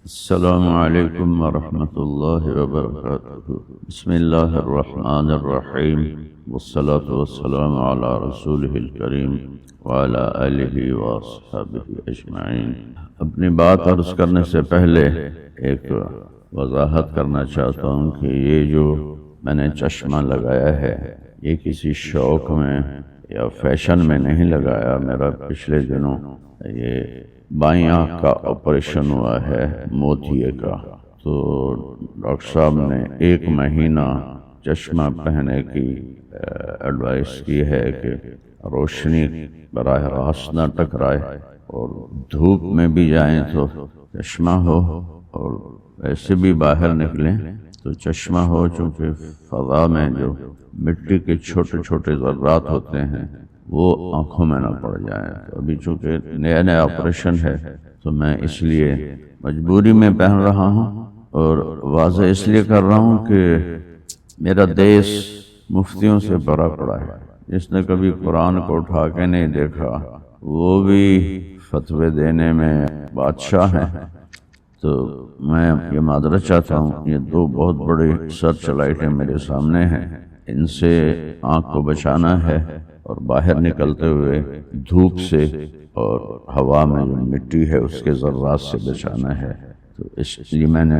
السلام علیکم ورحمۃ اللہ وبرکاتہ۔ بسم اللہ الرحمن الرحیم، والصلاة والسلام علی رسولہ الکریم وعلی آلہ واصحابہ اجمعین۔ اپنی بات عرض کرنے سے پہلے ایک وضاحت کرنا چاہتا ہوں کہ یہ جو میں نے چشمہ لگایا ہے یہ کسی شوق میں یا فیشن میں نہیں لگایا۔ میرا پچھلے دنوں یہ بائیں آنکھ کا آپریشن ہوا ہے موتیے کا، تو ڈاکٹر صاحب نے 1 مہینہ چشمہ پہننے کی ایڈوائس کی ہے کہ روشنی براہ راست نہ ٹکرائے اور دھوپ میں بھی جائیں تو چشمہ ہو، اور ویسے بھی باہر نکلیں تو چشمہ ہو، چونکہ فضا میں جو مٹی کے چھوٹے چھوٹے ذرات ہوتے ہیں وہ آنکھوں میں نہ پڑ جائیں۔ تو ابھی چونکہ نیا آپریشن ہے تو میں اس لیے مجبوری میں پہن رہا ہوں، اور واضح اس لیے کر رہا ہوں کہ میرا دیش مفتیوں سے بھرا پڑا ہے۔ جس نے کبھی قرآن کو اٹھا کے نہیں دیکھا وہ بھی فتوے دینے میں بادشاہ ہیں۔ تو میں یہ معذرت چاہتا ہوں، یہ 2 بہت بڑی سرچ لائٹیں میرے سامنے ہیں، ان سے آنکھ کو بچانا ہے اور باہر نکلتے ہوئے دھوپ سے اور ہوا میں جو مٹی ہے اس کے ذرات سے بچانا ہے۔ تو اس لیے میں نے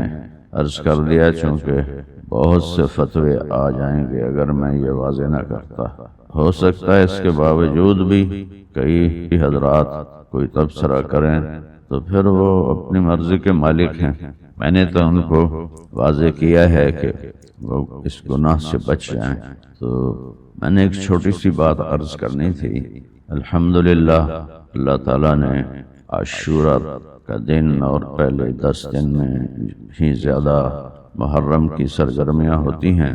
عرض کر دیا، چونکہ بہت سے فتوے آ جائیں گے اگر میں یہ واضح نہ کرتا۔ ہو سکتا ہے اس کے باوجود بھی کئی حضرات کوئی تبصرہ کریں تو پھر وہ اپنی مرضی کے مالک ہیں۔ میں نے تو ان کو واضح کیا ہے کہ وہ اس گناہ سے بچ جائیں۔ تو میں نے ایک چھوٹی سی بات عرض کرنی تھی۔ الحمدللہ اللہ تعالیٰ نے عاشورہ کا دن اور پہلے 10 دن میں ہی زیادہ محرم کی سرگرمیاں ہوتی ہیں،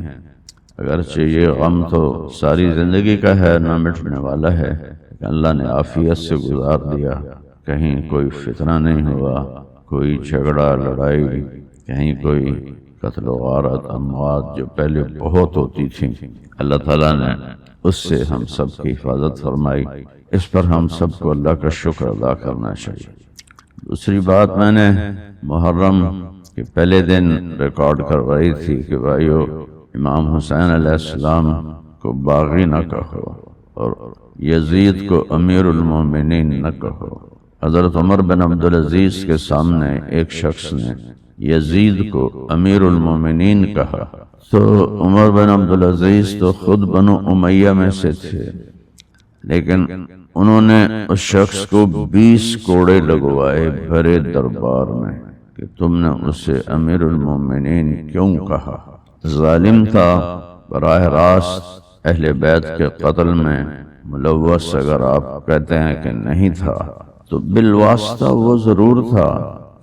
اگرچہ یہ غم تو ساری زندگی کا ہے، نہ مٹنے والا ہے، لیکن اللہ نے عافیت سے گزار دیا۔ کہیں کوئی فتنہ نہیں ہوا، کوئی جھگڑا لڑائی، کہیں کوئی قتل و غارت اموات جو پہلے بہت ہوتی تھیں، اللہ تعالیٰ نے اس سے ہم سب کی حفاظت فرمائی۔ اس پر ہم سب کو اللہ کا شکر ادا کرنا چاہیے۔ دوسری بات، میں نے محرم کے پہلے دن ریکارڈ کروائی تھی کہ بھائیو، امام حسین علیہ السلام کو باغی نہ کہو اور یزید کو امیر المومنین نہ کہو۔ حضرت عمر بن عبدالعزیز کے سامنے ایک شخص نے یزید کو امیر المومنین کہا، تو عمر بن عبدالعزیز تو خود بنو امیہ میں سے تھے، لیکن انہوں نے اس شخص کو 20 کوڑے لگوائے بھرے دربار میں کہ تم نے اسے امیر المومنین کیوں کہا؟ ظالم تھا، براہ راست اہل بیت کے قتل میں ملوث اگر آپ کہتے ہیں کہ نہیں تھا تو بالواسطہ وہ ضرور تھا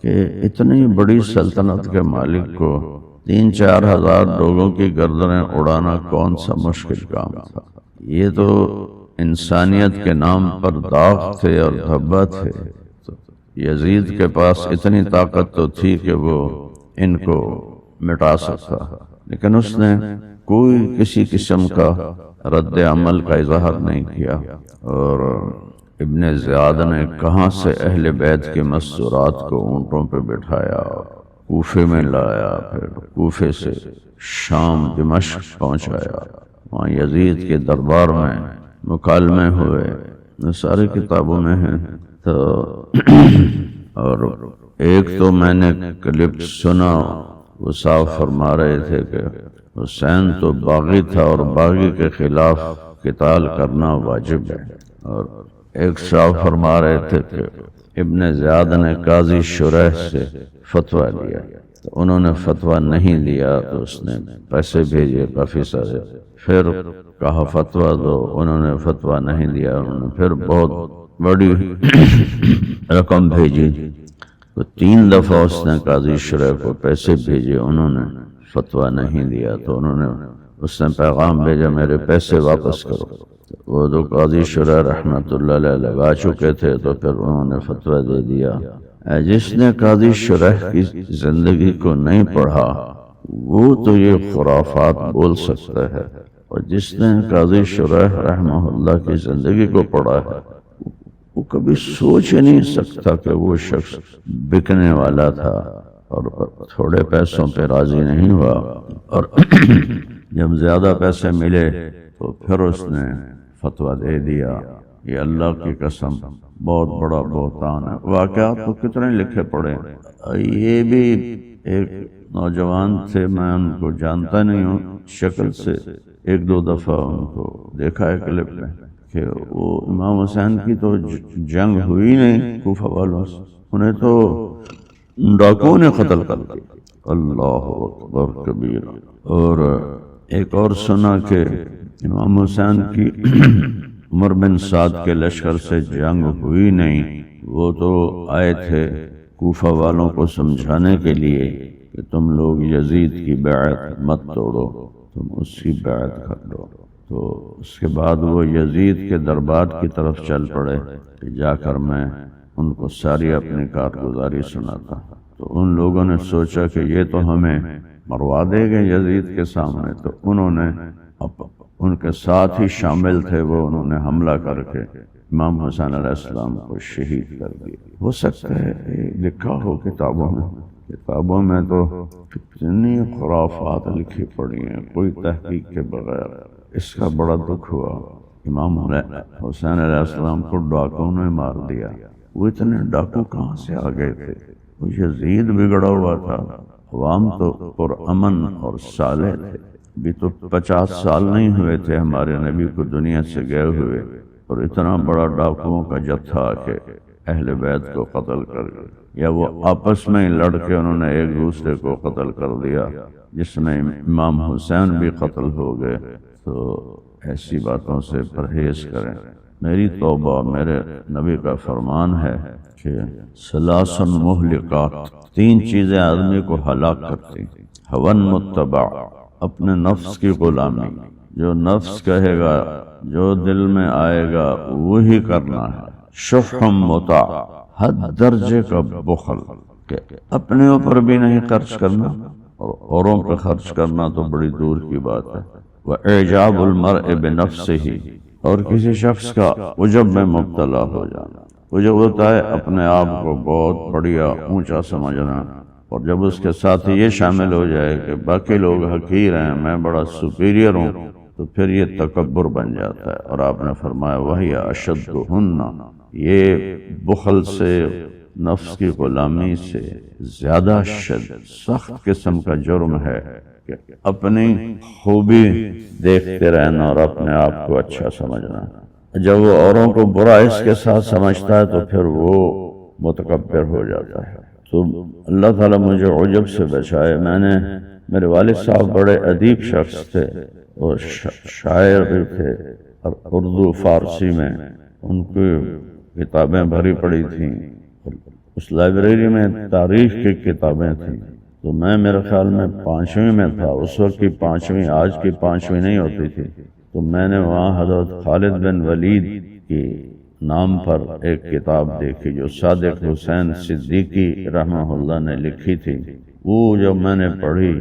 کہ اتنی بڑی سلطنت کے مالک کو 3-4 ہزار لوگوں کی گردنیں اڑانا کون سا مشکل کام تھا؟ یہ تو انسانیت کے نام پر داغ تھے اور دھبا تھے۔ تو یزید کے پاس اتنی طاقت تو تھی کہ وہ ان کو مٹا سکتا، لیکن اس نے کوئی کسی قسم کا رد عمل کا اظہار نہیں کیا۔ اور ابن زیاد نے کہاں سے اہل بیت کے مستورات کو اونٹوں پہ بٹھایا، کوفے میں لایا، پھر کوفے سے شام دمشق پہنچایا، وہاں یزید کے دربار میں مکالمے ہوئے، ساری کتابوں میں ہیں۔ تو اور ایک تو میں نے کلپ سنا، وہ صاف فرما رہے تھے کہ حسین تو باغی تھا اور باغی کے خلاف قتال کرنا واجب ہے، اور ایک صاحب فرما رہے تھے کہ ابن زیاد نے قاضی شریح سے فتویٰ لیا، تو انہوں نے فتویٰ نہیں لیا تو اس نے پیسے بھیجے کافی سارے، پھر کہا فتویٰ دو، انہوں نے فتویٰ نہیں دیا، انہوں نے پھر بہت بڑی رقم بھیجی، تو 3 دفعہ اس نے قاضی شریح کو پیسے بھیجے، انہوں نے فتویٰ نہیں دیا، تو انہوں نے اس نے پیغام بھیجا میرے پیسے واپس کرو۔ وہ تو قاضی شریح رحمۃ اللہ علیہ لگا چکے تھے، تو پھر انہوں نے فتویٰ دے دیا۔ جس نے قاضی شریح کی زندگی کو نہیں پڑھا وہ تو یہ خرافات بول سکتا ہے، اور جس نے قاضی شریح رحمہ اللہ کی زندگی کو پڑھا ہے وہ کبھی سوچ ہی نہیں سکتا کہ وہ شخص بکنے والا تھا، اور تھوڑے پیسوں پہ راضی نہیں ہوا، اور جب زیادہ پیسے ملے تو پھر اس نے فتویٰ دے دیا، یہ اللہ کی قسم بہت بڑا بہتان ہے۔ واقعات تو کتنے لکھے پڑے۔ یہ بھی ایک نوجوان تھے، میں ان کو جانتا نہیں ہوں شکل سے، ایک دو دفعہ ان کو دیکھا ہے کلپ میں، کہ وہ امام حسین کی تو جنگ ہوئی نہیں کوفہ والوں سے، انہیں تو ڈاکوؤں نے قتل کر دیا۔ اللہ اکبر کبیر۔ اور ایک اور سنا کہ امام حسین کی عمر بن سعد کے لشکر سے جنگ ہوئی نہیں، وہ تو آئے تھے کوفہ والوں کو سمجھانے کے لیے کہ تم لوگ یزید کی بیعت مت توڑو، تم اس کی بیعت کر لو۔ تو اس کے بعد وہ یزید کے دربار کی طرف چل پڑے کہ جا کر میں ان کو ساری اپنی کارگزاری سناتا۔ تو ان لوگوں نے سوچا کہ یہ تو ہمیں مروا دے گے یزید کے سامنے، تو انہوں نے ان کے ساتھ ہی شامل تھے، وہ انہوں نے حملہ کر کے امام حسین علیہ السلام کو شہید کر دیا۔ ہو سکتا ہے لکھا ہو کتابوں میں تو کتنی خرافات لکھی پڑی ہیں کوئی تحقیق کے بغیر۔ اس کا بڑا دکھ ہوا، امام حسین علیہ السلام کو ڈاکوؤں نے مار دیا۔ وہ اتنے ڈاکو کہاں سے آ گئے تھے؟ وہ یزید بگڑا ہوا تھا، عوام تو پرامن اور صالح تھے۔ ابھی تو 50 سال نہیں ہوئے تھے ہمارے نبی کو دنیا سے گئے ہوئے، اور اتنا بڑا ڈاکوؤں کا جتھا کہ اہل بیت کو قتل کر گئے، یا وہ آپس میں ہی لڑ کے انہوں نے ایک دوسرے کو قتل کر دیا، جس میں امام حسین بھی قتل ہو گئے۔ تو ایسی باتوں سے پرہیز کریں۔ میری توبہ، میرے نبی کا فرمان ہے کہ ثلاث مہلکات، 3 چیزیں آدمی کو ہلاک کرتی، ہون متبع، اپنے نفس کی غلامی، جو نفس کہے گا، جو دل میں آئے گا وہی کرنا ہے، شح مطاع، حد درجے کا بخل، کہ اپنے اوپر بھی نہیں خرچ کرنا اور اوروں پہ خرچ کرنا تو بڑی دور کی بات ہے، وَإِعْجَابُ الْمَرْءِ بِنَفْسِهِ، اور کسی شخص کا عجب میں مبتلا ہو جانا۔ عجب ہوتا ہے اپنے آپ کو بہت بڑیا اونچا سمجھنا، اور جب اس کے ساتھ یہ شامل ہو جائے کہ باقی لوگ حقیر ہیں، میں بڑا سپیریئر ہوں، تو پھر یہ تکبر بن جاتا ہے۔ اور آپ نے فرمایا وَهِيَ أَشَدُّهُنَّ، یہ بخل سے، نفس کی غلامی سے زیادہ سخت قسم کا جرم ہے کہ اپنی خوبی دیکھتے رہنا اور اپنے آپ کو اچھا سمجھنا۔ جب وہ اوروں کو برا اس کے ساتھ سمجھتا ہے تو پھر وہ متکبر ہو جاتا ہے۔ تو اللہ تعالیٰ مجھے عجب سے بچائے۔ میرے والد صاحب بڑے ادیب شخص تھے اور شاعر بھی تھے، اور اردو فارسی میں ان کی کتابیں بھری پڑی تھیں، اس لائبریری میں تاریخ کی کتابیں تھیں۔ تو میں میرے خیال میں 5ویں میں تھا، اس وقت کی 5ویں، آج کی 5ویں نہیں ہوتی تھی۔ تو میں نے وہاں حضرت خالد بن ولید کی نام پر ایک کتاب دیکھی جو صادق حسین صدیقی رحمہ اللہ نے لکھی تھی۔ وہ جب میں نے پڑھی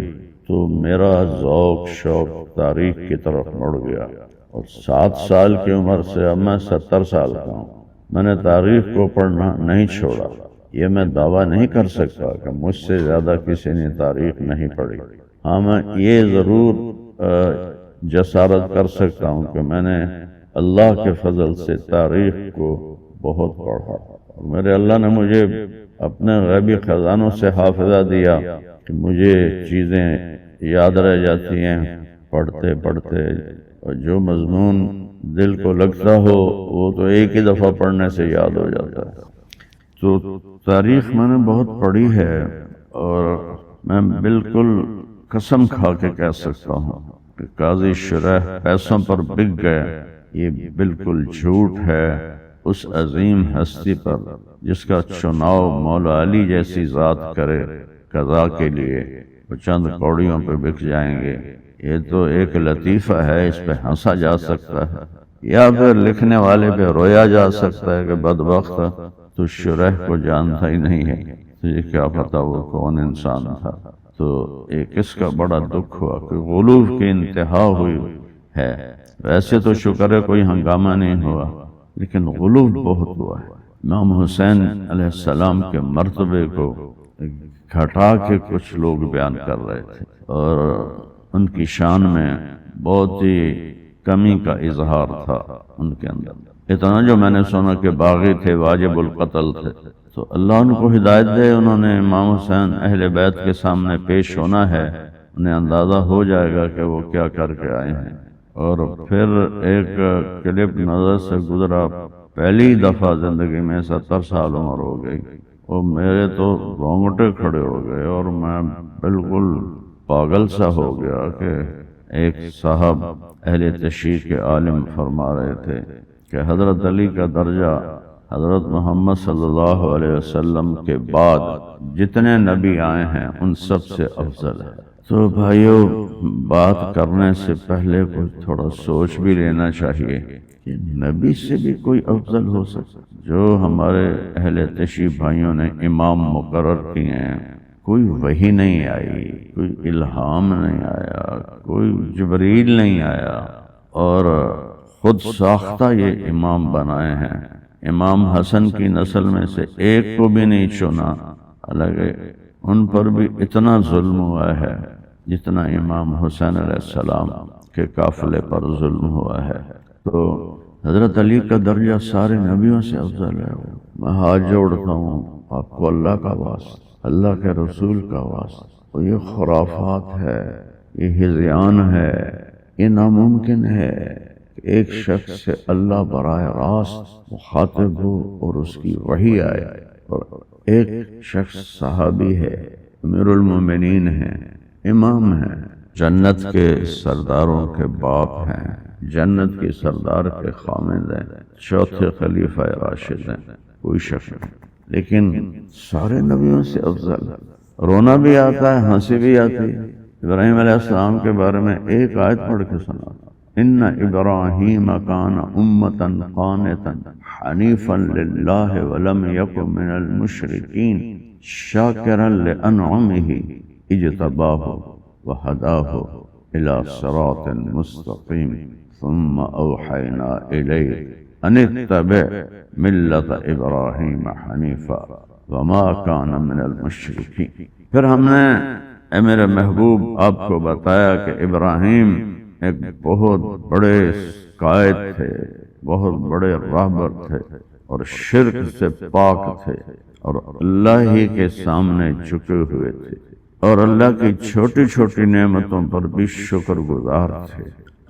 تو میرا ذوق شوق تاریخ کی طرف مڑ گیا، اور 7 سال کی عمر سے اب میں 70 سال کا ہوں، میں نے تاریخ کو پڑھنا نہیں چھوڑا۔ یہ میں دعویٰ نہیں کر سکتا کہ مجھ سے زیادہ کسی نے تاریخ نہیں پڑھی۔ ہاں میں یہ ضرور جسارت کر سکتا ہوں کہ میں نے اللہ کے فضل سے تاریخ کو بہت پڑھا، اور میرے اللہ نے مجھے اپنے غیبی خزانوں سے حافظہ دیا کہ مجھے چیزیں یاد رہ جاتی ہیں پڑھتے پڑھتے، اور جو مضمون دل کو لگتا ہو وہ تو ایک ہی دفعہ پڑھنے سے یاد ہو جاتا ہے۔ تو تاریخ میں نے بہت پڑھی ہے، اور میں بالکل قسم کھا کے کہہ سکتا ہوں کہ قاضی شریح پیسوں پر بک گئے، یہ بالکل جھوٹ ہے اس عظیم ہستی پر جس کا چناؤ مولا علی جیسی ذات کرے قضا کے لیے، وہ چند کوڑیوں پہ بک جائیں گے۔ یہ تو ایک لطیفہ ہے، اس پہ ہنسا جا سکتا ہے، یا پھر لکھنے والے پہ رویا جا سکتا ہے کہ بدبخت تو شریح کو جانتا ہی نہیں ہے، تجھے کیا پتا وہ کون انسان تھا۔ تو ایک اس کا بڑا دکھ ہوا کہ غلو کی انتہا ہوئی ہے۔ ویسے تو شکر ہے کوئی ہنگامہ نہیں ہوا، لیکن غلو بہت ہوا ہے۔ امام حسین علیہ السلام کے مرتبے کو گھٹا کے کچھ لوگ بیان کر رہے تھے، اور ان کی شان میں بہت ہی کمی کا اظہار تھا ان کے اندر۔ اتنا جو میں نے سنا کہ باغی تھے، واجب القتل تھے، تو اللہ ان کو ہدایت دے، انہوں نے امام حسین اہل بیت کے سامنے پیش ہونا ہے، انہیں اندازہ ہو جائے گا کہ وہ کیا کر کے آئے ہیں۔ اور پھر ایک کلپ نظر سے گزرا، پہلی دفعہ زندگی میں 70 سال عمر ہو گئی، اور میرے تو رونگٹے کھڑے ہو گئے، اور میں بالکل پاگل سا ہو گیا کہ ایک صاحب اہل تشیع کے عالم فرما رہے تھے کہ حضرت علی کا درجہ حضرت محمد صلی اللہ علیہ وسلم کے بعد جتنے نبی آئے ہیں ان سب سے افضل ہے۔ تو بھائیو، بات کرنے سے پہلے کوئی تھوڑا سوچ بھی لینا چاہیے کہ نبی سے بھی کوئی افضل ہو سکتا؟ جو ہمارے اہل تشیع بھائیوں نے امام مقرر کیے ہیں، کوئی وحی نہیں آئی، کوئی الہام نہیں آیا، کوئی جبریل نہیں آیا، اور خود ساختہ یہ امام بنائے ہیں۔ امام حسن کی نسل میں سے ایک کو بھی نہیں چنا، حالانکہ ان پر بھی اتنا ظلم ہوا ہے جتنا امام حسین علیہ السلام کے قافلے پر ظلم ہوا ہے۔ تو حضرت علی کا درجہ سارے نبیوں سے افضل ہے۔ میں ہاتھ جوڑتا ہوں آپ کو اللہ کا واسطہ، اللہ کے رسول کا واسطہ، اور یہ خرافات ہے، یہ ہذیان ہے، یہ ناممکن ہے کہ ایک شخص سے اللہ براہ راست مخاطب ہو اور اس کی وحی آئے، اور ایک شخص صحابی ہے، امیر المومنین ہیں، امام ہیں، جنت کے سرداروں کے باپ ہیں، جنت کے سردار کے خامد ہیں، چوتھے خلیفہ راشد ہیں، کوئی شک نہیں، لیکن سارے نبیوں سے افضل ہے۔ رونا بھی آتا ہے، ہنسی بھی آتی ہے۔ ابراہیم علیہ السلام کے بارے میں ایک آیت پڑھ کے سنا، ان ابراہیم کان امۃ قانتا حنیفا للہ ولم یک من المشرکین شاکرا لانعمہ اجتباہ وہداہ الی صراط مستقیم ثم اوحینا الیہ ان اتبع ملت ابراہیم حنیفا وما کان من المشرکین۔ پھر ہم نے اے میرے محبوب آپ کو بتایا کہ ابراہیم ایک بہت بڑے قائد تھے، بہت بڑے راہبر تھے، اور شرک سے پاک تھے، اور اللہ ہی کے سامنے جھکے ہوئے تھے، اور اللہ کی چھوٹی چھوٹی نعمتوں پر بھی شکر گزار تھے۔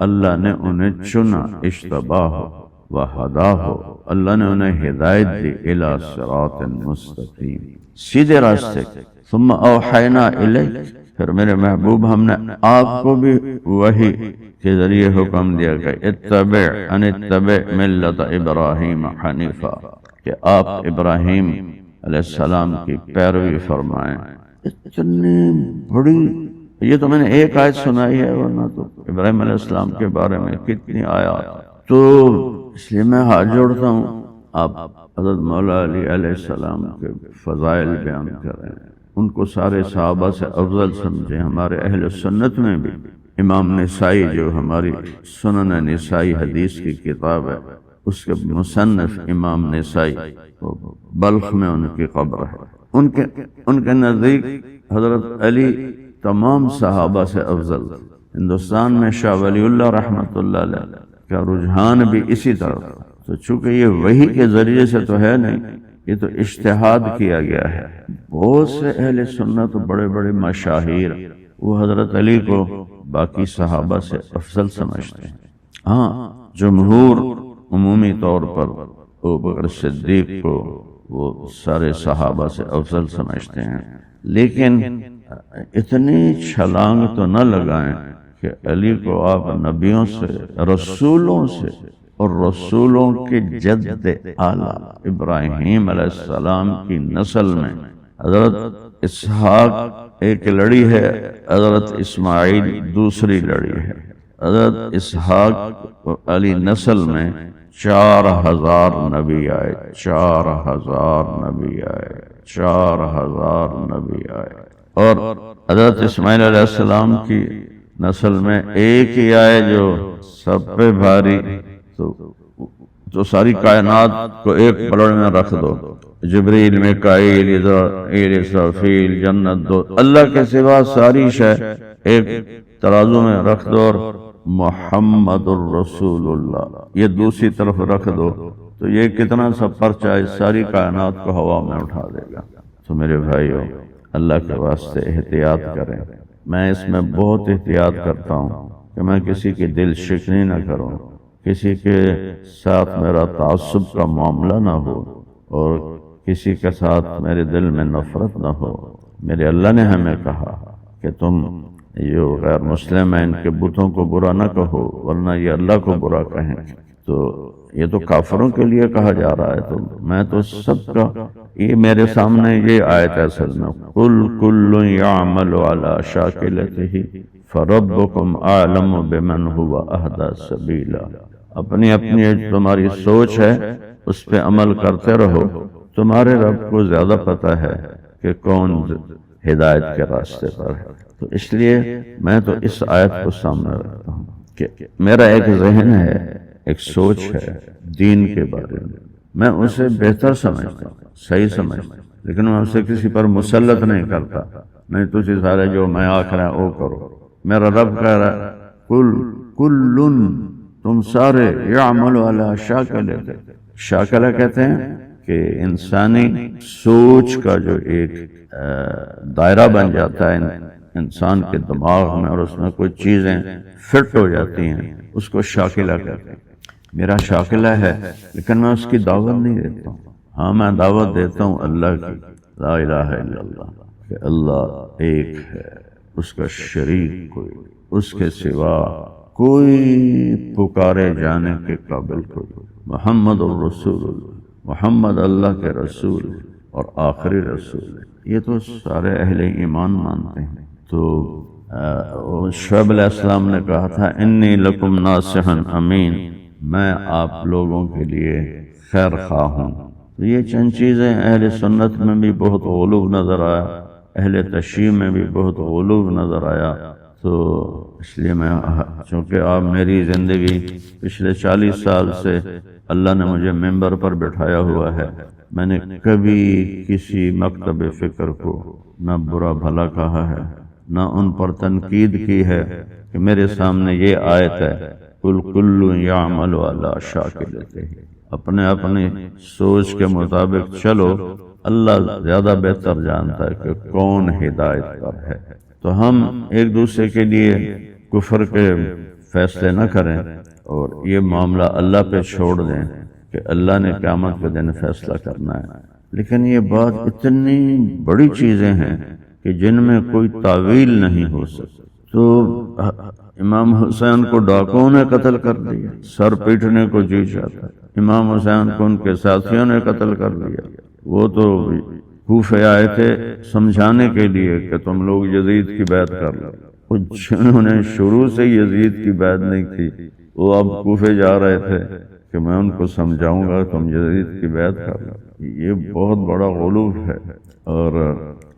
اللہ نے انہیں چنا، اشتباہ و ہداہ، اللہ نے انہیں ہدایت دی، الی صراط مستقیم، سیدھے راستے۔ ثم اوحینا الیک، پھر میرے محبوب ہم نے آپ کو بھی وحی کے ذریعے حکم دیا کہ اتبع ان اتبع ملت ابراہیم حنیفا، کہ آپ ابراہیم علیہ السلام کی پیروی فرمائیں۔ اتنی بڑی، یہ تو میں نے ایک آیت سنائی ہے، ورنہ تو ابراہیم علیہ السلام کے بارے میں کتنی آیات۔ تو اس لیے میں ہاتھ جوڑتا ہوں، آپ حضرت مولا علی علیہ السلام کے فضائل بیان کریں، ان کو سارے صحابہ سے افضل سمجھیں۔ ہمارے اہل سنت میں بھی امام نسائی، جو ہماری سنن نسائی حدیث کی کتاب ہے، اس کے مصنف امام نسائی، بلخ میں ان کی قبر ہے۔ ان کے نزدیک حضرت علی تمام صحابہ سے افضل۔ ہندوستان میں شاہ ولی اللہ رحمۃ اللہ علیہ کا رجحان بھی اسی طرح، تو چونکہ یہ وحی کے ذریعے سے تو ہے نہیں، یہ تو اجتہاد کیا گیا ہے۔ بہت سے اہل سنت بڑے بڑے مشاہیر وہ حضرت علی کو باقی صحابہ سے افضل سمجھتے ہیں۔ ہاں، جمہور عمومی طور پر ابو بکر صدیق کو وہ سارے صحابہ سے افضل سمجھتے ہیں، لیکن اتنی چھلانگ تو نہ لگائیں کہ علی کو آپ نبیوں سے، رسولوں سے، اور رسولوں کے جد اعلیٰ ابراہیم علیہ السلام کی نسل میں حضرت اسحاق ایک لڑی ہے، حضرت اسماعیل دوسری لڑی ہے۔ حضرت اسحاق علی نسل میں 4000 نبی آئے، 4000 نبی آئے، 4000 نبی آئے، اور حضرت اسماعیل علیہ السلام کی نسل میں ایک ہی آئے جو سب پہ بھاری، تو ساری کائنات کو ایک پلڑ میں رکھ دو جبریل، میکائیل، اسرافیل، اسرافیل، جنت دو، اللہ کے سوا ساری شے ایک ترازو میں رکھ دو، اور محمد الرسول اللہ یہ دوسری طرف رکھ دو، تو یہ کتنا سا پرچہ اس ساری کائنات کو ہوا میں اٹھا دے گا۔ تو میرے بھائیو، اللہ کے واسطے احتیاط کریں۔ میں اس میں بہت احتیاط کرتا ہوں کہ میں کسی کی دل شکنی نہ کروں، کسی کے ساتھ میرا تعصب کا معاملہ نہ ہو، اور کسی کے ساتھ میرے دل میں نفرت نہ ہو۔ میرے اللہ نے ہمیں کہا کہ تم جو غیر مسلم ہیں ان کے بتوں کو برا نہ کہو، ورنہ یہ اللہ کو برا کہیں۔ تو یہ تو کافروں کے لیے کہا جا رہا ہے، تو میں تو سب کا، یہ میرے سامنے یہ آیت ہے اصل میں، قُلْ كُلٌّ يَعْمَلُ عَلَى شَاكِلَتِهِ فَرَبُّكُمْ أَعْلَمُ بِمَنْ هُوَ أَهْدَىٰ سَبِيلًا۔ اپنی اپنی تمہاری سوچ ہے اس پہ عمل کرتے رہو، تمہارے رب کو زیادہ پتہ ہے کہ کون ہدایت کے راستے پر ہے۔ تو اس لیے میں تو اس آیت کو سامنے رکھتا ہوں کہ میرا ایک ذہن ہے، ایک سوچ ہے دین کے بارے میں اسے بہتر سمجھتا ہوں، صحیح سمجھتا ہوں، لیکن میں اسے کسی پر مسلط نہیں کرتا، نہیں تجھے سارے جو میں آکھ رہا ہے وہ کرو۔ میرا رب کہہ رہا ہے کل تم سارے یعمل علی شاکلہ، شاکلہ کہتے ہیں کہ انسانی سوچ کا جو ایک دائرہ بن جاتا ہے انسان کے دماغ میں، اور اس میں کوئی چیزیں فٹ ہو جاتی ہیں، اس کو شاکلہ کہتے ہیں۔ میرا شاکلہ ہے لیکن میں اس کی دعوت نہیں دیتا ہوں۔ ہاں میں دعوت دیتا ہوں اللہ کی، لا الہ الا اللہ، کہ اللہ ایک ہے، اس کا شریک کوئی، اس کے سوا کوئی پکارے جانے کے قابل کوئی، محمد الرسول اللہ، محمد اللہ کے رسول اور آخری رسول ہے۔ یہ تو سارے اہل ایمان مانتے ہیں۔ تو شعیب علیہ السلام نے کہا تھا انی لکم ناصح امین، میں آپ لوگوں کے لیے خیر خواہ ہوں۔ تو یہ چند چیزیں اہل سنت میں بھی بہت غلو نظر آیا، اہل تشیع میں بھی بہت غلو نظر آیا۔ تو اس لیے میں، چونکہ آپ میری زندگی پچھلے 40 سال سے اللہ نے مجھے ممبر پر بٹھایا ہوا ہے، میں نے کبھی کسی مکتب فکر کو نہ برا بھلا کہا ہے، نہ ان پر تنقید کی ہے کہ میرے سامنے یہ آیت ہے قُلْ كُلٌّ يَعْمَلُ عَلَى شَاكِلَتِهِ، اپنے اپنی سوچ کے مطابق چلو، اللہ زیادہ بہتر جانتا ہے کہ کون ہدایت پر ہے۔ تو ہم ایک دوسرے کے لیے کفر کے فیصلے نہ کریں، اور یہ معاملہ اللہ پہ چھوڑ دیں کہ اللہ نے قیامت کے دن فیصلہ کرنا ہے۔ لیکن یہ بات اتنی بڑی چیزیں ہیں کہ جن میں کوئی تعویل نہیں ہو سکتی۔ تو امام حسین کو ڈاکوؤں نے قتل کر دیا، سر پیٹنے کو جی چاہتا ہے۔ امام حسین کو ان کے ساتھیوں نے قتل کر دیا۔ وہ تو کوفے آئے تھے سمجھانے کے لیے کہ تم لوگ یزید کی بیعت کر لو، جنہوں نے شروع سے یزید کی بیعت نہیں کی، وہ اب کوفے جا رہے تھے کہ میں ان کو سمجھاؤں گا تم یزید کی بیعت کر لو۔ یہ بہت بڑا غلو ہے۔ اور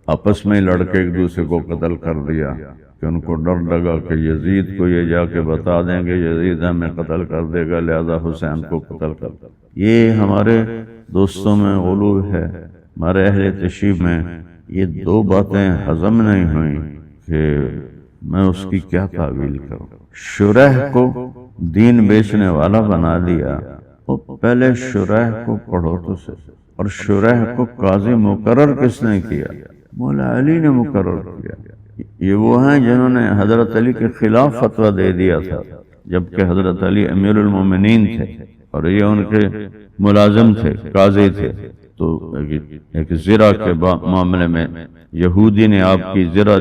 آپس میں لڑکے ایک دوسرے کو قتل کر دیا کہ ان کو ڈر لگا کہ یزید کو یہ جا کے بتا دیں گے یزید ہمیں قتل کر دے گا، لہذا حسین کو قتل کر دیں۔ یہ ہمارے دوستوں میں غلو ہے، ہمارے اہل تشیع میں یہ دو باتیں ہضم نہیں ہوئیں کہ میں اس کی کیا تعویل کروں۔ شرح کو دین بیچنے والا بنا دیا، پہلے شرح کو پڑھو تو سے، اور شرح کو قاضی مقرر کس نے کیا؟ مولا علی نے مقرر کیا۔ یہ وہ ہیں جنہوں نے حضرت علی کے خلاف فتویٰ دے دیا تھا جبکہ حضرت علی امیر المومنین تھے اور یہ ان کے ملازم تھے، قاضی تھے۔ تو ایک زرہ کے معاملے میں یہودی نے آپ کی زرہ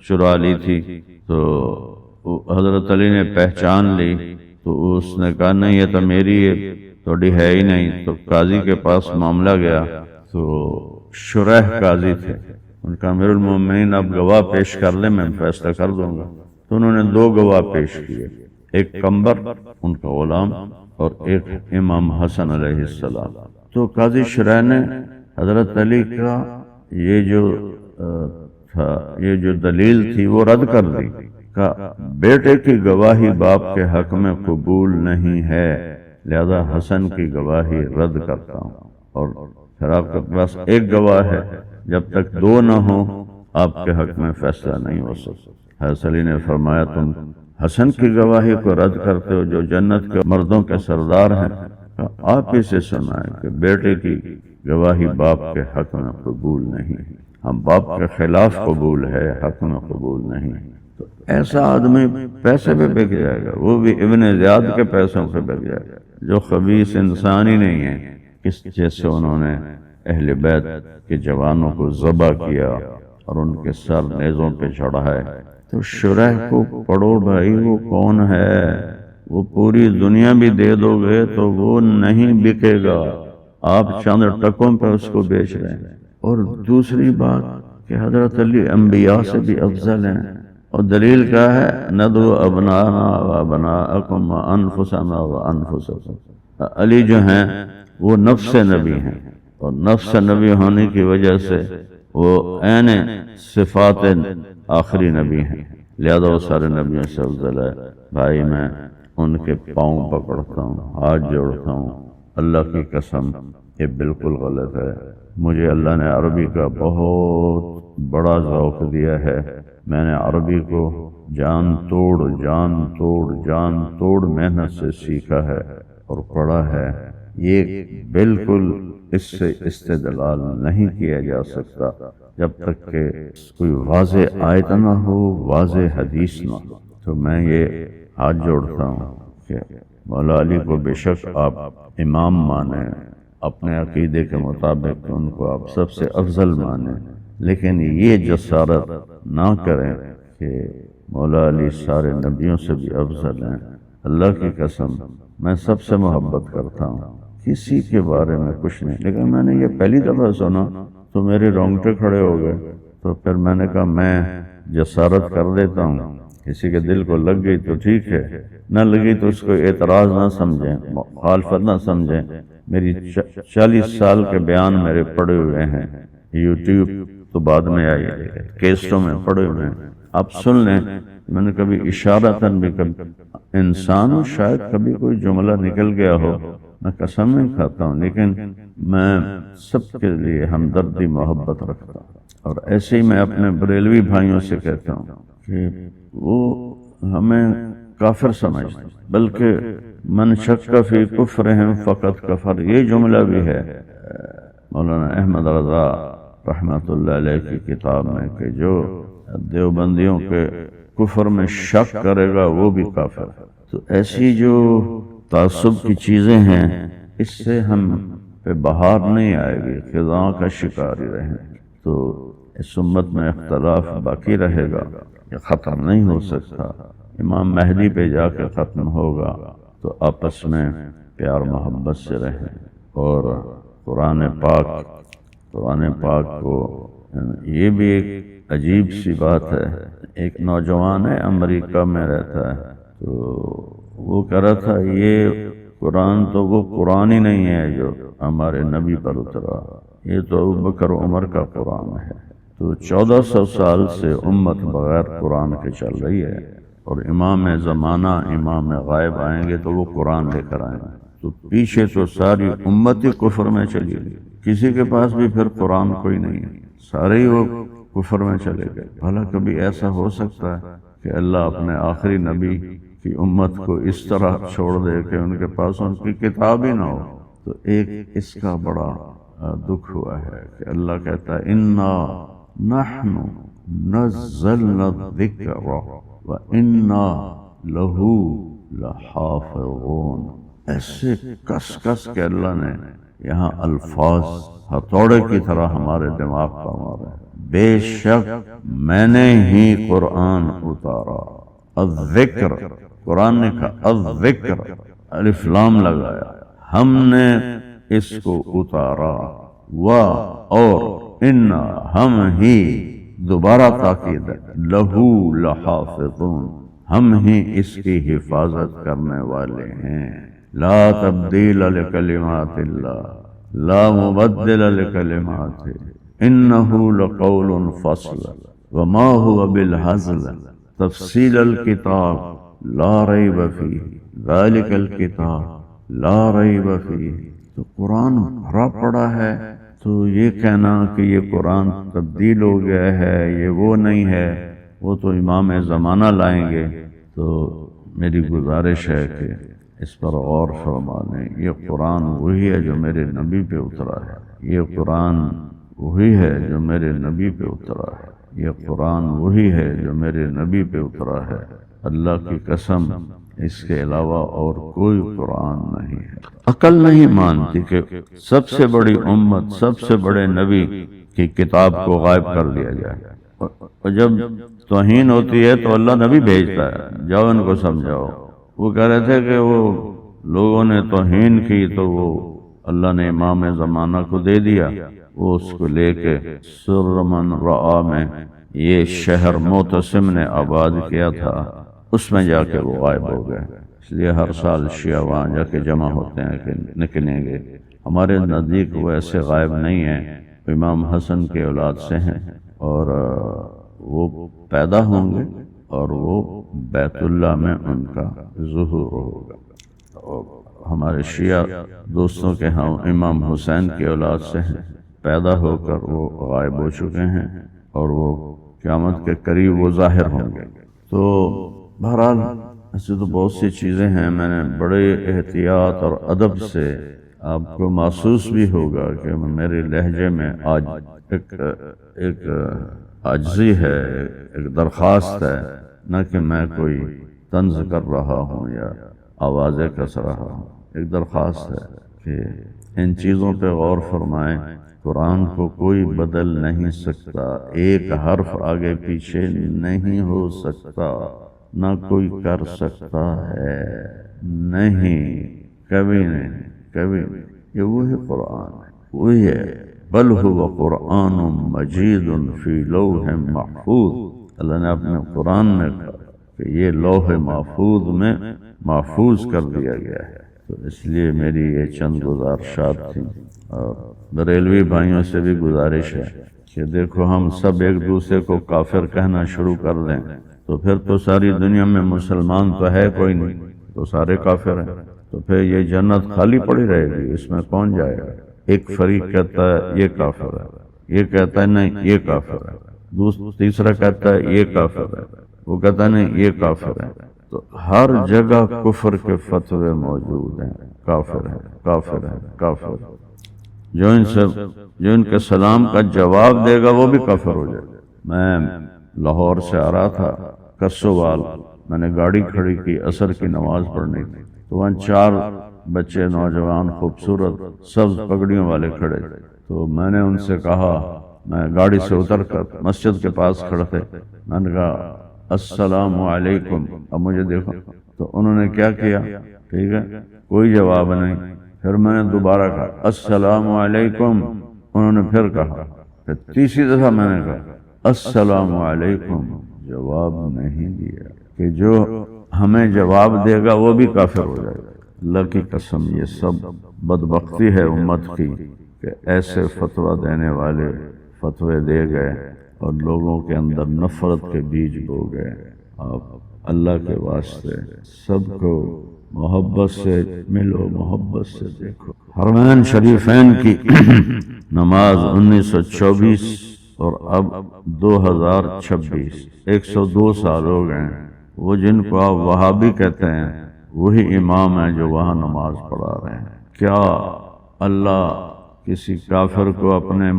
چرا لی تھی، تو حضرت علی نے پہچان لی، تو اس نے کہا نہیں یہ تو میری ہے، تھوڑی ہے ہی نہیں۔ تو قاضی کے پاس معاملہ گیا، تو شرح قاضی تھے، ان کا امیر المومنین اب گواہ پیش کر لیں میں فیصلہ کر دوں گا۔ تو انہوں نے 2 گواہ پیش کیے، ایک قمبر ان کا غلام اور ایک امام حسن علیہ السلام۔ تو قاضی شرح نے حضرت علی کا یہ جو دلیل تھی وہ رد کر دی، کہا بیٹے کی گواہی باپ کے حق میں قبول نہیں ہے، لہذا حسن کی گواہی رد کرتا ہوں۔ اور پھر آپ کے پاس ایک گواہ ہے، جب تک دو نہ ہوں آپ کے حق میں فیصلہ نہیں ہو سکتا۔ حضرت علی نے فرمایا تم حسن کی گواہی کو رد کرتے ہو جو جنت کے مردوں کے سردار ہیں، آپ ہی سے سنا ہے کہ بیٹے کی گواہی باپ کے حق میں قبول نہیں، ہم باپ کے خلاف قبول ہے، حق میں قبول نہیں۔ تو ایسا آدمی پیسے پہ بک جائے گا، وہ بھی ابن زیاد کے پیسوں پہ بک جائے گا، جو خبیث انسان ہی نہیں ہے، کس جیسے انہوں نے اہل بیت کے جوانوں کو ذبح کیا اور ان کے سر نیزوں پہ چڑھائے۔ تو شرح کو پڑھو بھائی، وہ کون ہے؟ وہ پوری دنیا بھی دے دو گے تو وہ نہیں بکے گا، آپ چند ٹکوں پہ اس کو بیچ رہے ہیں۔ اور دوسری بات کہ حضرت علی انبیاء سے بھی افضل ہیں، اور دلیل کیا ہے؟ ندعو ابنانا و ابناءکم و انفسنا و انفسکم۔ علی جو ہیں وہ نفس نبی ہیں، اور نفس نبی ہونے کی وجہ سے وہ عین صفات آخری نبی ہیں، لہذا وہ سارے نبیوں سے افضل ہے۔ بھائی میں ان کے پاؤں پکڑتا ہوں، ہاتھ جوڑتا ہوں، اللہ کی قسم یہ بالکل غلط ہے۔ مجھے اللہ نے عربی کا بہت بڑا ذوق دیا ہے، میں نے عربی کو جان توڑ محنت سے سیکھا ہے اور پڑھا ہے۔ یہ بالکل اس سے استدلال نہیں کیا جا سکتا جب تک کہ کوئی واضح آیت نہ ہو، واضح حدیث نہ ہو۔ تو میں یہ ہاتھ جوڑتا ہوں کہ مولا علی کو بے شک آپ امام مانیں، اپنے عقیدے کے مطابق ان کو آپ سب سے افضل مانیں، لیکن یہ جسارت نہ کریں کہ مولا علی سارے نبیوں سے بھی افضل ہیں۔ اللہ کی قسم میں سب سے محبت کرتا ہوں، کسی کے بارے میں کچھ نہیں، لیکن میں نے یہ پہلی دفعہ سنا تو میرے رونگٹے کھڑے ہو گئے۔ تو پھر میں نے کہا میں جسارت کر دیتا ہوں، کسی کے دل کو لگ گئی تو ٹھیک ہے، نہ لگی تو اس کو اعتراض نہ سمجھیں، مخالفت نہ سمجھیں۔ میری 40 سال کے بیان میرے پڑے ہوئے ہیں، یوٹیوب تو بعد میں آئی ہے، کیسٹوں میں پڑے ہوئے ہیں، آپ سن لیں۔ میں نے کبھی اشارتاً بھی کبھی انسان ہو، شاید کبھی کوئی جملہ نکل گیا ہو، میں قسم نہیں کھاتا ہوں، لیکن میں سب کے لیے ہمدردی محبت رکھتا ہوں۔ اور ایسے ہی میں اپنے بریلوی بھائیوں سے کہتا ہوں کہ وہ ہمیں کافر سمجھتے ہیں، بلکہ من شک فی کفرہم فقط کفر، یہ جملہ بھی ہے مولانا احمد رضا رحمۃ اللہ علیہ کی کتاب میں کہ جو دیوبندیوں کے کفر میں شک کرے گا وہ بھی کافر ہے۔ تو ایسی جو تعصب کی چیزیں ہیں اس سے ہم پہ بہار نہیں آئے گی، خزاں کا شکار ہی رہیں۔ تو اس امت میں اختلاف باقی رہے گا، یہ ختم نہیں ہو سکتا۔ امام مہدی پہ جا کے ختم ہوگا، تو آپس میں پیار محبت سے رہیں۔ اور قرآن پاک کو یہ بھی ایک عجیب سی بات ہے، ایک نوجوان ہے امریکہ میں رہتا ہے، تو وہ کہہ رہا تھا یہ قرآن تو وہ قرآن ہی نہیں ہے جو ہمارے نبی پر اترا، یہ تو ابوبکر عمر کا قرآن ہے۔ تو 1400 سال سے امت بغیر قرآن کے چل رہی ہے، اور امام زمانہ امام غائب آئیں گے تو وہ قرآن لے کر آئیں گے، تو پیچھے تو ساری امت ہی کفر میں چلی گئی، کسی کے پاس بھی پھر قرآن کوئی نہیں ہے، سارے ہی وہ کفر میں چلے گئے۔ بھلا کبھی ایسا ہو سکتا ہے کہ اللہ اپنے آخری نبی کی امت کو اس طرح چھوڑ دے کہ ان کے پاس ان کی کتاب ہی نہ ہو؟ تو ایک اس کا بڑا دکھ ہوا ہے کہ اللہ کہتا ہے انا نحن نزلنا الذکر وانا لہ لحافظون۔ ایسے کس کس کے اللہ نے یہاں الفاظ ہتھوڑے کی طرح ہمارے دماغ پر مارے، بے شک میں نے ہی قرآن اتارا۔ الذکر، قرآن نے کہا الذکر، الف لام لگایا، ہم نے اس کو اتارا، اور انا ہم ہی، دوبارہ تاکید ہے، لہو لحافظون، ہم ہی اس کی حفاظت کرنے والے ہیں۔ لا تبدیل لکلمات اللہ، لا مبدل لکلماتہ، انہ لقول فصل وما هو بالہزل، تفصیل الکتاب لا ریب فیہ، ذالک الکتاب لا ریب فیہ۔ تو قرآن بھرا پڑا ہے تو یہ کہنا کہ یہ قرآن تبدیل ہو گیا ہے، یہ وہ نہیں ہے، وہ تو امام زمانہ لائیں گے، تو میری گزارش ہے کہ اس پر غور فرما لیں۔ یہ قرآن وہی ہے جو میرے نبی پہ اترا ہے، یہ قرآن وہی ہے جو میرے نبی پہ اترا ہے، یہ قرآن وہی ہے جو میرے نبی پہ اترا ہے۔ اللہ کی قسم اس کے علاوہ اور کوئی قرآن نہیں ہے۔ عقل نہیں مانتی کہ سب سے بڑی امت، سب سے بڑے نبی کی کتاب کو غائب کر دیا جائے، اور جب توہین ہوتی ہے تو اللہ نبی بھیجتا ہے، جاؤ ان کو سمجھاؤ۔ وہ کہہ رہے تھے کہ وہ لوگوں نے توہین کی تو وہ اللہ نے امام زمانہ کو دے دیا، وہ اس کو لے کے سرمن رعا میں یہ شہر معتصم نے آباد کیا تھا، اس میں جا کے وہ غائب ہو گئے۔ اس لیے ہر سال شیعہ وہاں جا کے جمع ہوتے ہیں کہ نکلیں گے۔ ہمارے نزدیک وہ ایسے غائب نہیں ہیں، امام حسن کے اولاد سے ہیں، اور وہ پیدا ہوں گے اور وہ بیت اللہ میں ان کا ظہور ہوگا۔ اور ہمارے شیعہ دوستوں کے ہاں امام حسین کے اولاد سے ہیں، پیدا ہو کر وہ غائب ہو چکے ہیں، اور وہ قیامت کے قریب وہ ظاہر ہوں گے۔ تو بہرحال ایسے تو بہت سی چیزیں ہیں، میں نے بڑے احتیاط اور ادب سے، آپ کو محسوس بھی ہوگا کہ میرے لہجے میں آج ایک عاجزی ہے، ایک درخواست ہے، نہ کہ میں کوئی طنز کر رہا ہوں یا آوازیں کس رہا ہوں۔ ایک درخواست ہے کہ ان چیزوں پہ غور فرمائیں۔ قرآن کو کوئی بدل نہیں سکتا، ایک حرف آگے پیچھے نہیں ہو سکتا، نہ کوئی کر سکتا ہے، نہیں، کبھی نہیں، کبھی نہیں۔ یہ وہی قرآن ہے، وہی ہے۔ بل هو قرآن مجید فی لوح محفوظ، اللہ نے اپنے قرآن میں کہا کہ یہ لوح محفوظ میں محفوظ کر دیا گیا ہے۔ تو اس لیے میری یہ چند گزارشات تھیں، اور بریلوی بھائیوں سے بھی گزارش ہے کہ دیکھو ہم سب ایک دوسرے کو کافر کہنا شروع کر دیں تو پھر تو ساری دنیا میں مسلمان تو ہے کوئی نہیں، تو سارے کافر ہیں، تو پھر یہ جنت خالی پڑی رہے گی، اس میں کون جائے گا؟ ایک فریق کہتا ہے یہ کافر ہے، یہ کہتا ہے نہیں یہ کافر ہے، تیسرا کہتا ہے یہ کافر ہے، وہ کہتا ہے نہیں یہ کافر ہے۔ تو ہر جگہ کفر کے فتوے موجود ہیں، کافر ہے، کافر ہے، کافر ہے۔ جو ان کے سلام کا جواب دے گا وہ بھی کافر ہو جائے گا۔ میں لاہور سے آ رہا تھا کسووال، میں نے گاڑی کھڑی کی، عصر کی نماز پڑھنی تھی، تو وہاں 4 بچے نوجوان خوبصورت سبز پگڑیوں والے کھڑے، تو میں نے ان سے کہا، میں گاڑی سے اتر کر مسجد کے پاس کھڑے تھے، میں نے کہا السلام علیکم، اب مجھے دیکھو، تو انہوں نے کیا کیا؟ ٹھیک ہے، کوئی جواب نہیں۔ پھر میں نے دوبارہ کہا السلام علیکم، انہوں نے پھر کہا، پھر تیسری دفعہ میں نے کہا السلام علیکم، جواب نہیں دیا۔ کہ جو ہمیں جواب دے گا وہ بھی کافر ہو جائے گا۔ اللہ کی قسم یہ سب بدبختی ہے امت کی کہ ایسے فتویٰ دینے والے فتوے دے گئے اور لوگوں کے اندر نفرت کے بیج بو گئے۔ آپ اللہ کے واسطے سب کو محبت سے ملو، محبت سے دیکھو۔ حرمین شریفین کی نماز 1924 اور اب 2026، 102 سال ہو گئے ہیں۔ وہ جن کو آپ وہابی کہتے ہیں وہی امام ہیں جو وہاں نماز پڑھا رہے ہیں۔ کیا اللہ کسی کافر کو اپنے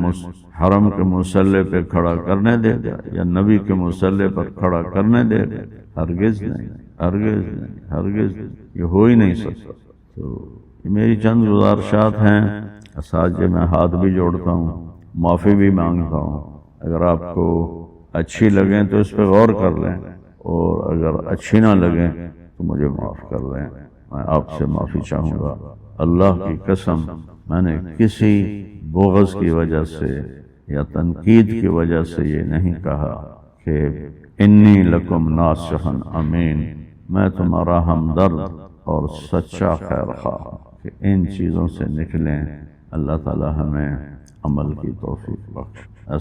حرم کے مصلی پہ کھڑا کرنے دے گا یا نبی کے مصلی پر کھڑا کرنے دے گا؟ ہرگز نہیں، ہرگز نہیں، ہرگز نہیں، یہ ہو ہی نہیں سکتا۔ تو یہ میری چند گزارشات ہیں، ساتھ میں ہاتھ بھی جوڑتا ہوں، معافی بھی مانگتا ہوں۔ اگر آپ کو اچھی لگیں تو اس پہ غور کر لیں، اور اگر اچھی نہ لگیں تو مجھے معاف کر دیں، میں آپ سے معافی چاہوں گا۔ اللہ کی قسم میں نے کسی بغض کی وجہ سے یا تنقید کی وجہ سے یہ نہیں کہا کہ انی لکم ناصح امین، میں تمہارا ہمدرد اور سچا خیر خواہ، کہ ان چیزوں سے نکلیں۔ اللہ تعالی ہمیں عمل کی توفیق بخش۔